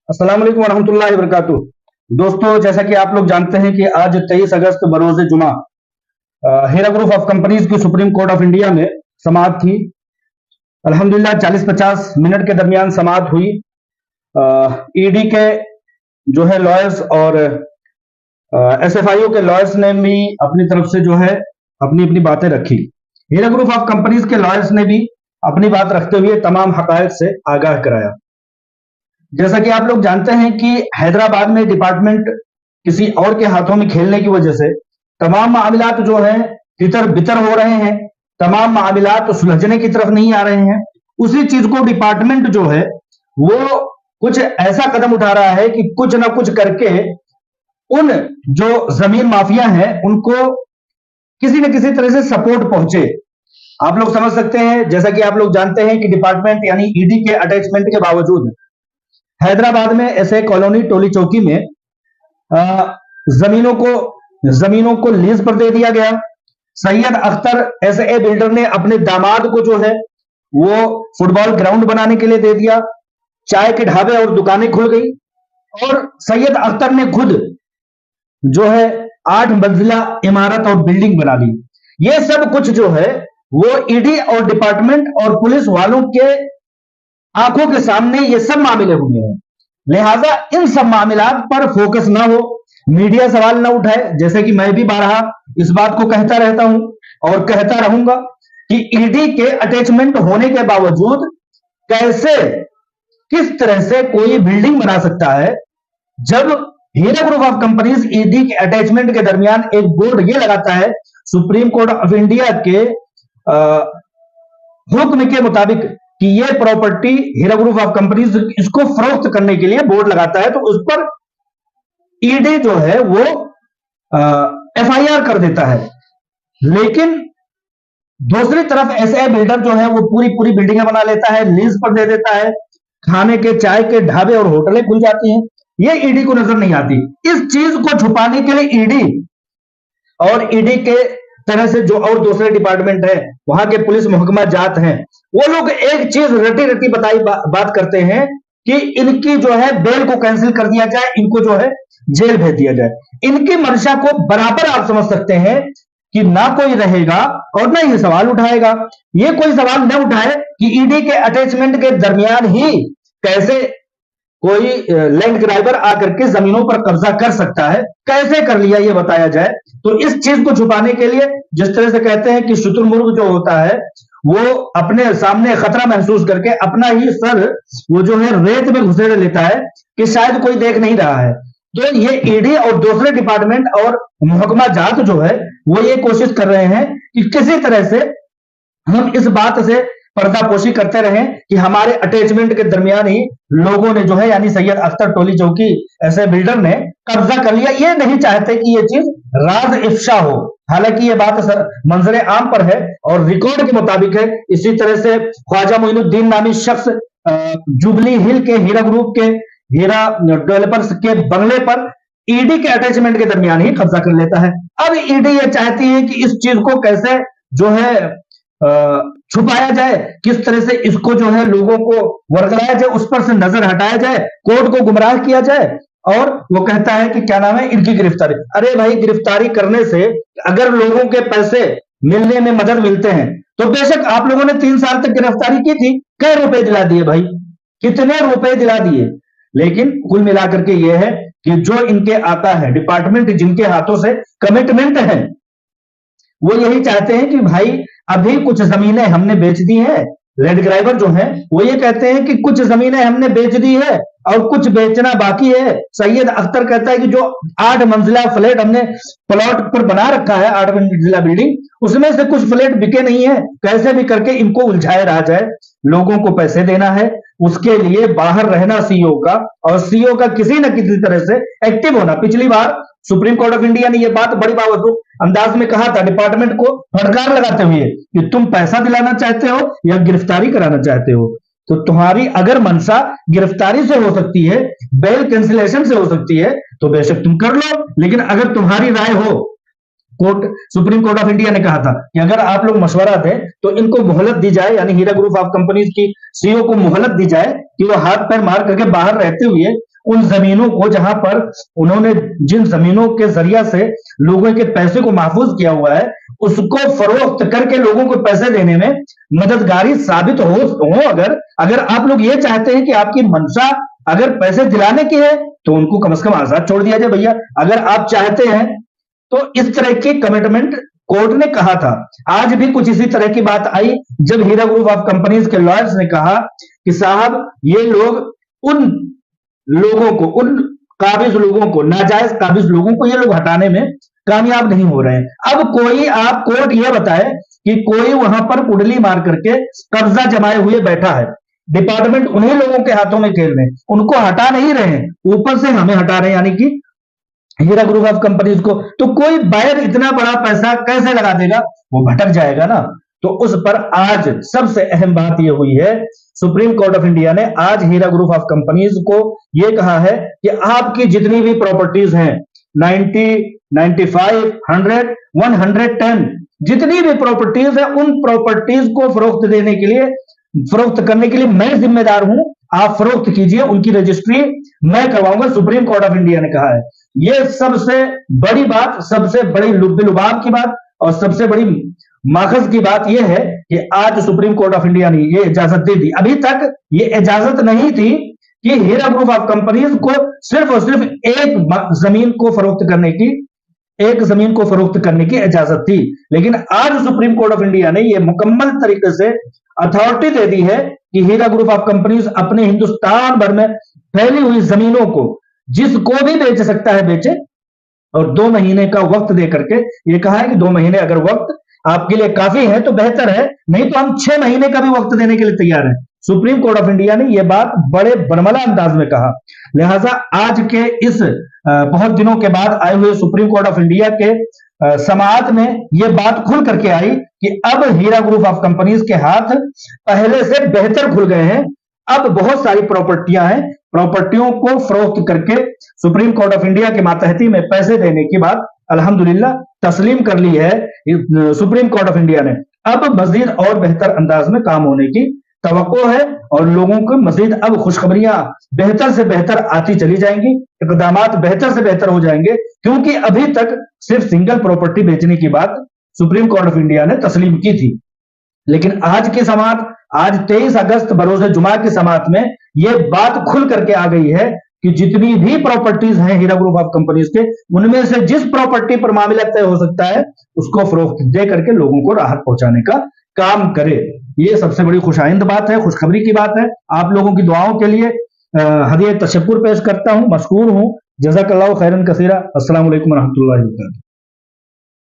अस्सलाम वालेकुम वरहमतुल्लाहि वबरकातुहू। दोस्तों, जैसा कि आप लोग जानते हैं कि आज 23 अगस्त बरोज़ जुमा हीरा ग्रुप ऑफ कंपनीज की सुप्रीम कोर्ट ऑफ इंडिया में समाअत थी। अल्हम्दुलिल्लाह 40-50 मिनट के दरमियान समाअत हुई। ईडी के जो है लॉयर्स और एसएफआईओ के लॉयर्स ने भी अपनी तरफ से जो है अपनी अपनी बातें रखी। हीरा ग्रुप ऑफ कंपनीज के लॉयर्स ने भी अपनी बात रखते हुए तमाम हकायक से आगाह कराया। जैसा कि आप लोग जानते हैं कि हैदराबाद में डिपार्टमेंट किसी और के हाथों में खेलने की वजह से तमाम मामलात जो है तितर बितर हो रहे हैं, तमाम मामलात सुलझने की तरफ नहीं आ रहे हैं। उसी चीज को डिपार्टमेंट जो है वो कुछ ऐसा कदम उठा रहा है कि कुछ ना कुछ करके उन जो जमीन माफिया हैं उनको किसी न किसी तरह से सपोर्ट पहुंचे। आप लोग समझ सकते हैं, जैसा कि आप लोग जानते हैं कि डिपार्टमेंट यानी ईडी के अटैचमेंट के बावजूद हैदराबाद में ऐसे कॉलोनी टोली चौकी में जमीनों को लीज पर दे दिया गया। सैयद अख्तर एसए बिल्डर ने अपने दामाद को जो है वो फुटबॉल ग्राउंड बनाने के लिए दे दिया। चाय के ढाबे और दुकानें खुल गई और सैयद अख्तर ने खुद जो है 8 मंजिला इमारत और बिल्डिंग बना दी। ये सब कुछ जो है वो ईडी और डिपार्टमेंट और पुलिस वालों के आंखों के सामने ये सब मामले हुए हैं। लिहाजा इन सब मामलात पर फोकस ना हो, मीडिया सवाल ना उठाए। जैसे कि मैं भी बारहा इस बात को कहता रहता हूं और कहता रहूंगा कि ईडी के अटैचमेंट होने के बावजूद कैसे किस तरह से कोई बिल्डिंग बना सकता है, जब हीरा ग्रुप ऑफ कंपनीज ईडी के अटैचमेंट के दरमियान एक बोर्ड ये लगाता है सुप्रीम कोर्ट ऑफ इंडिया के हुक्म के मुताबिक कि ये property Heera group of companies इसको फरोख्त करने के लिए बोर्ड लगाता है, तो उस पर ईडी जो है वो एफआईआर कर देता है। लेकिन दूसरी तरफ एसए बिल्डर जो है वो पूरी पूरी बिल्डिंगें बना लेता है, लीज पर दे देता है, खाने के चाय के ढाबे और होटलें खुल जाती हैं। ये ईडी को नजर नहीं आती। इस चीज को छुपाने के लिए ईडी और ईडी के तरह से जो और दूसरे डिपार्टमेंट है, वहां के पुलिस महकमा जात हैं, वो लोग एक चीज रटी रटी बताई बात करते हैं कि इनकी जो है बेल को कैंसिल कर दिया जाए, इनको जो है जेल भेज दिया जाए। इनकी मंशा को बराबर आप समझ सकते हैं कि ना कोई रहेगा और ना ये सवाल उठाएगा। ये कोई सवाल न उठाए कि ईडी के अटैचमेंट के दरमियान ही कैसे कोई लैंड ग्राइबर आकर के जमीनों पर कब्जा कर सकता है, कैसे कर लिया ये बताया जाए। तो इस चीज को छुपाने के लिए जिस तरह से कहते हैं कि शुतुरमुर्ग जो होता है वो अपने सामने खतरा महसूस करके अपना ही सर वो जो है रेत में घुसेड़ लेता है कि शायद कोई देख नहीं रहा है। तो ये ईडी और दूसरे डिपार्टमेंट और महकमा जात जो है वो ये कोशिश कर रहे हैं कि किसी तरह से हम इस बात से पर्दापोशी करते रहे कि हमारे अटैचमेंट के दरमियान ही लोगों ने जो है यानी सैयद अख्तर टोली चौकी ऐसे बिल्डर ने कब्जा कर लिया। ये नहीं चाहते कि ये चीज राज इफ्शा हो। हालांकि ये बात मंजरे आम पर है और रिकॉर्ड के मुताबिक है। इसी तरह से ख्वाजा मोइनुद्दीन नामी शख्स जुबली हिल के हीरा ग्रुप के हीरा डेवलपर्स के बंगले पर ईडी के अटैचमेंट के दरमियान ही कब्जा कर लेता है। अब ईडी ये चाहती है कि इस चीज को कैसे जो है छुपाया जाए, किस तरह से इसको जो है लोगों को वर्गलाया जाए, उस पर से नजर हटाया जाए, कोर्ट को गुमराह किया जाए। और वो कहता है कि क्या नाम है इनकी गिरफ्तारी। अरे भाई, गिरफ्तारी करने से अगर लोगों के पैसे मिलने में मदद मिलते हैं तो बेशक आप लोगों ने 3 साल तक गिरफ्तारी की थी, कै रुपए दिला दिए भाई, कितने रुपए दिला दिए। लेकिन कुल मिलाकर के ये है कि जो इनके आता है डिपार्टमेंट, जिनके हाथों से कमिटमेंट है, वो यही चाहते हैं कि भाई अभी कुछ जमीनें हमने बेच दी हैं। लैंड ग्राइबर जो है वो ये कहते हैं कि कुछ जमीनें हमने बेच दी है और कुछ बेचना बाकी है। सैयद अख्तर कहता है कि जो 8 मंजिला फ्लैट हमने प्लॉट पर बना रखा है, 8 मंजिला बिल्डिंग, उसमें से कुछ फ्लैट बिके नहीं है। कैसे भी करके इनको उलझाया रहा जाए, लोगों को पैसे देना है, उसके लिए बाहर रहना सीईओ का, और सीईओ का किसी न किसी तरह से एक्टिव होना। पिछली बार सुप्रीम कोर्ट ऑफ इंडिया ने यह बात बड़ी बावजूद अंदाज में कहा था डिपार्टमेंट को फटकार लगाते हुए कि तुम पैसा दिलाना चाहते हो या गिरफ्तारी कराना चाहते हो। तो तुम्हारी अगर मंशा गिरफ्तारी से हो सकती है, बेल कैंसिलेशन से हो सकती है, तो बेशक तुम कर लो। लेकिन अगर तुम्हारी राय हो, सुप्रीम कोर्ट ऑफ इंडिया ने कहा था कि अगर आप लोग मशवरा दें तो इनको मोहलत दी जाए, यानी हीरा ग्रुप ऑफ कंपनीज की सीईओ को मोहलत दी जाए कि वो हाथ पैर मार करके बाहर रहते हुए उन जमीनों को, जहां पर उन्होंने जिन जमीनों के जरिया से लोगों के पैसे को महफूज किया हुआ है, उसको फरोख्त करके लोगों को पैसे देने में मददगारी साबित हो अगर आप लोग ये चाहते हैं कि आपकी मंशा अगर पैसे दिलाने की है तो उनको कम से कम आजाद छोड़ दिया जाए भैया। अगर आप चाहते हैं तो इस तरह की कमिटमेंट कोर्ट ने कहा था। आज भी कुछ इसी तरह की बात आई जब हीरा ग्रुप ऑफ कंपनीज के लॉयर्स ने कहा कि साहब ये लोग उन लोगों को, उन काबिज लोगों को, नाजायज काबिज लोगों को ये लोग हटाने में कामयाब नहीं हो रहे हैं। अब कोई, आप कोर्ट ये बताए कि कोई वहां पर कुंडली मार करके कब्जा जमाए हुए बैठा है, डिपार्टमेंट उन्हीं लोगों के हाथों में खेल रहे हैं, उनको हटा नहीं रहे हैं, ऊपर से हमें हटा रहे हैं, यानी कि हीरा ग्रुप ऑफ कंपनीज को। तो कोई बायर इतना बड़ा पैसा कैसे लगा देगा, वो भटक जाएगा ना। तो उस पर आज सबसे अहम बात यह हुई है, सुप्रीम कोर्ट ऑफ इंडिया ने आज हीरा ग्रुप ऑफ कंपनीज को यह कहा है कि आपकी जितनी भी प्रॉपर्टीज हैं 90, 95, 100, 110 जितनी भी प्रॉपर्टीज है, उन प्रॉपर्टीज को फरोख्त देने के लिए, फरोख्त करने के लिए मैं जिम्मेदार हूं, आप फरोख्त कीजिए, उनकी रजिस्ट्री मैं करवाऊंगा, सुप्रीम कोर्ट ऑफ इंडिया ने कहा है। यह सबसे बड़ी बात, सबसे बड़ी लुब्बे-लुबाब की बात और सबसे बड़ी माखज की बात यह है कि आज सुप्रीम कोर्ट ऑफ इंडिया ने यह इजाजत दे दी। अभी तक यह इजाजत नहीं थी कि हीरा ग्रुप ऑफ कंपनीज को सिर्फ और सिर्फ एक जमीन को फरोख्त करने की इजाजत थी, लेकिन आज सुप्रीम कोर्ट ऑफ इंडिया ने यह मुकम्मल तरीके से अथॉरिटी दे दी है कि हीरा ग्रुप ऑफ कंपनीज अपने हिंदुस्तान भर में फैली हुई जमीनों को जिसको भी बेच सकता है बेचे, और 2 महीने का वक्त दे करके ये कहा है कि 2 महीने अगर वक्त आपके लिए काफी है तो बेहतर है, नहीं तो हम 6 महीने का भी वक्त देने के लिए तैयार हैं। सुप्रीम कोर्ट ऑफ इंडिया ने यह बात बड़े बरमला अंदाज में कहा। लिहाजा आज के इस बहुत दिनों के बाद आए हुए सुप्रीम कोर्ट ऑफ इंडिया के समाअत में यह बात खुल करके आई कि अब हीरा ग्रुप ऑफ कंपनीज के हाथ पहले से बेहतर खुल गए हैं। अब बहुत सारी प्रॉपर्टियां हैं, प्रॉपर्टियों को फरोख्त करके सुप्रीम कोर्ट ऑफ इंडिया के मातहती में पैसे देने की बात अल्हम्दुलिल्लाह तस्लीम कर ली है सुप्रीम कोर्ट ऑफ इंडिया ने। अब मजीद और बेहतर अंदाज में काम होने की तवक्को है और लोगों को मजीद अब खुशखबरियां बेहतर से बेहतर आती चली जाएंगी, इकदामात बेहतर से बेहतर हो जाएंगे, क्योंकि अभी तक सिर्फ सिंगल प्रॉपर्टी बेचने की बात सुप्रीम कोर्ट ऑफ इंडिया ने तस्लीम की थी। लेकिन आज की समाअत, आज 23 अगस्त बरोज़ जुमा की समाअत में यह बात खुल करके आ गई है कि जितनी भी प्रॉपर्टीज हैं हीरा ग्रुप ऑफ कंपनीज के, उनमें से जिस प्रॉपर्टी पर मामला तय हो सकता है उसको फरोख्त दे करके लोगों को राहत पहुंचाने का काम करे। ये सबसे बड़ी खुशाइंद बात है, खुशखबरी की बात है। आप लोगों की दुआओं के लिए हदिया तशक्कुर पेश करता हूं, मशकूर हूं। जज़ाकल्लाहु खैरन कसीरा। अस्सलामु अलैकुम व रहमतुल्लाहि व बरकातुहू।